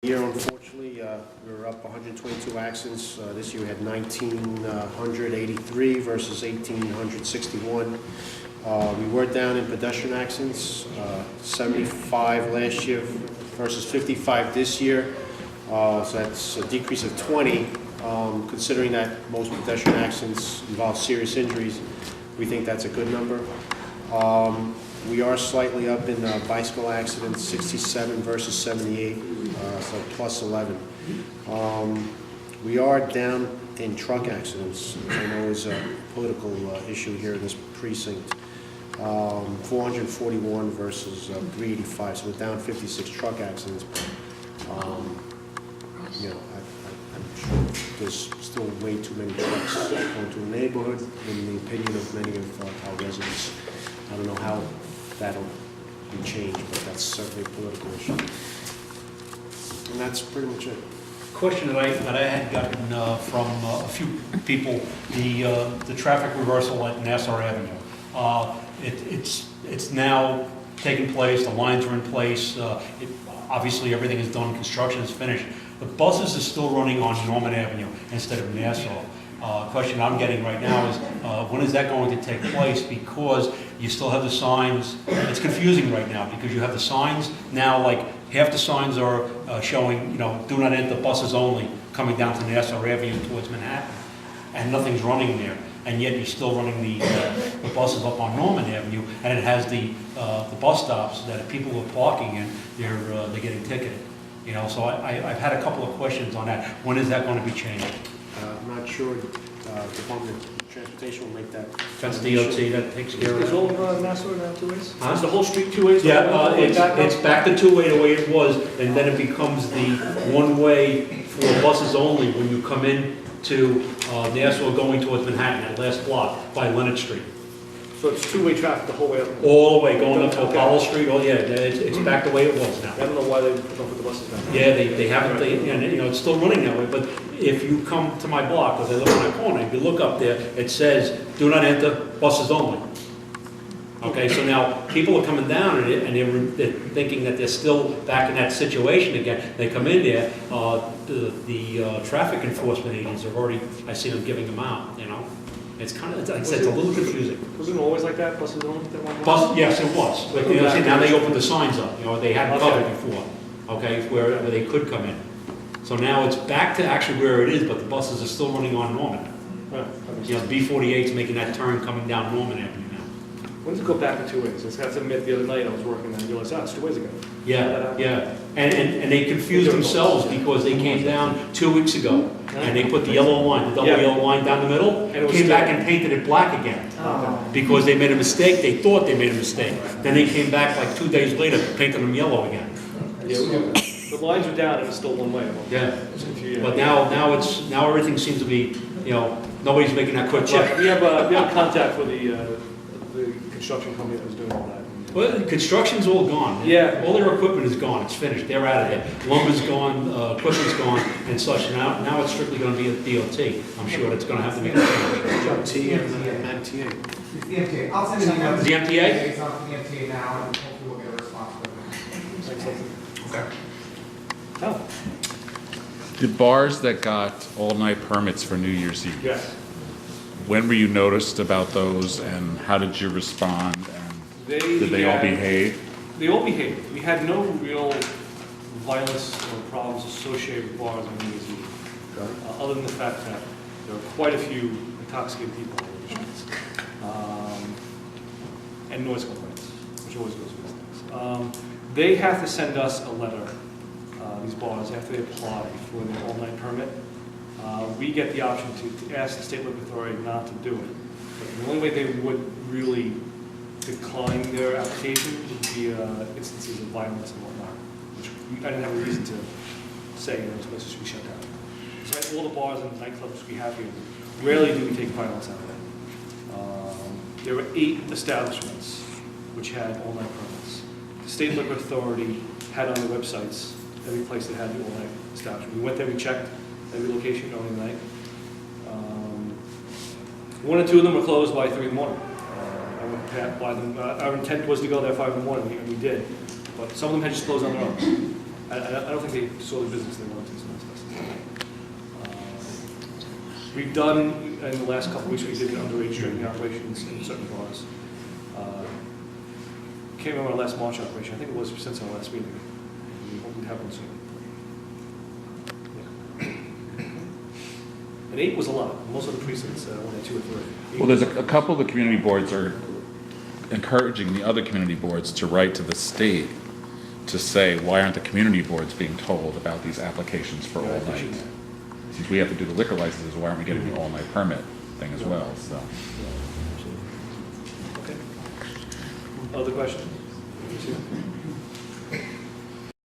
Year, unfortunately, we were up 122 accidents. This year we had 1,983 versus 1,861. We were down in pedestrian accidents, 75 last year versus 55 this year. So that's a decrease of 20. Considering that most pedestrian accidents involve serious injuries, we think that's a good number. We are slightly up in bicycle accidents, 67 versus 78, so plus 11. We are down in truck accidents, which I know is a political issue here in this precinct. 441 versus 385, so we're down 56 truck accidents. You know, I'm sure there's still way too many trucks going to the neighborhood, in the opinion of many of our residents. I don't know how that'll be changed, but that's certainly a political issue. And that's pretty much it. Question that I had gotten from a few people: the traffic reversal at Nassau Avenue. It's now taking place. The lines are in place. Obviously, everything is done. Construction is finished. The buses are still running on Norman Avenue instead of Nassau. Question I'm getting right now is when is that going to take place? Because you still have the signs. It's confusing right now because you have the signs now, like half the signs are showing, do not enter, buses only, coming down to Nassau Avenue towards Manhattan, and nothing's running there. And yet you're still running the buses up on Norman Avenue, and it has the bus stops that if people are parking in, they're getting ticketed. So I've had a couple of questions on that. When is that going to be changed? I'm not sure. Department of Transportation will make that. That's DOT that takes care of Is that. all of Nassau now two ways? Huh? Is the whole street two ways? Yeah, it's back to two-way the way it was, and then it becomes the one-way for buses only when you come in to Nassau going towards Manhattan, that last block by Leonard Street. So it's two-way traffic the whole way up? All the way going up to Apollo Street. Oh yeah, it's back the way it was now. I don't know why they don't put the buses back. Yeah, they haven't, it's still running that way, but if you come to my block, because I live on that corner, if you look up there, it says, do not enter, buses only. Okay, so now people are coming down and they're thinking that they're still back in that situation again. They come in there, the traffic enforcement agents have already, I see them giving them out, It's kind of, like I said, it's a little confusing. Was it always like that, buses only at one point? Yes, it was. But, see, now they opened the signs up, they hadn't covered before, okay, where they could come in. So now it's back to actually where it is, but the buses are still running on Norman. B48 is making that turn coming down Norman Avenue now. When does it go back to two ways? I have to admit, the other night I was working and I realized, it's two ways again. Yeah. And they confused themselves because they came down 2 weeks ago and they put the yellow line, the double yellow line down the middle, and came back and painted it black again. Because they made a mistake, they thought they made a mistake. Then they came back like 2 days later, painted them yellow again. The lines are down and it's still one way. Yeah. But now everything seems to be, nobody's making that quick check. We have contact with the construction company that was doing all that. Well, construction's all gone. Yeah. All their equipment is gone. It's finished. They're out of there. Lumber's gone, equipment's gone, and such. Now it's strictly going to be a DOT. I'm sure that's going to have to be a T and MTA. It's the MTA. I'll send an email. The MTA? It's on the MTA now, and hopefully we'll get a response from them. Okay. Oh, The bars that got all-night permits for New Year's Eve, yes. when were you noticed about those and how did you respond? And did they all behave? They all behaved. We had no real violence or problems associated with bars on New Year's Eve. Other than the fact that there were quite a few intoxicated people on the streets. And noise complaints, which always goes with these things. They have to send us a letter, these bars, after they apply for the all-night permit. We get the option to ask the state local authority not to do it. But the only way they would really decline their application would be instances of violence and whatnot, which I didn't have a reason to say those places should be shut down. So at all the bars and nightclubs we have here, rarely do we take violence out of them. There were 8 establishments which had all-night permits. The state liquor authority had on their websites every place that had the all-night establishment. We went there, we checked every location during the night. 1 or 2 of them were closed by 3 in the morning. I went by them. Our intent was to go there 5 in the morning, and we did. But some of them had just closed on their own. I don't think they saw the business they wanted to, so that's we've done, in the last couple of weeks, we did underage drinking operations in certain bars. Can't remember our last March operation, I think it was since our last meeting. We hope we have one soon. Yeah. And 8 was a lot, most of the precincts, only 2 or 3. Well, there's a couple of the community boards are encouraging the other community boards to write to the state to say, why aren't the community boards being told about these applications for all night? Since we have to do the liquor licenses, why aren't we getting the all-night permit thing as well, so. Okay. Other questions?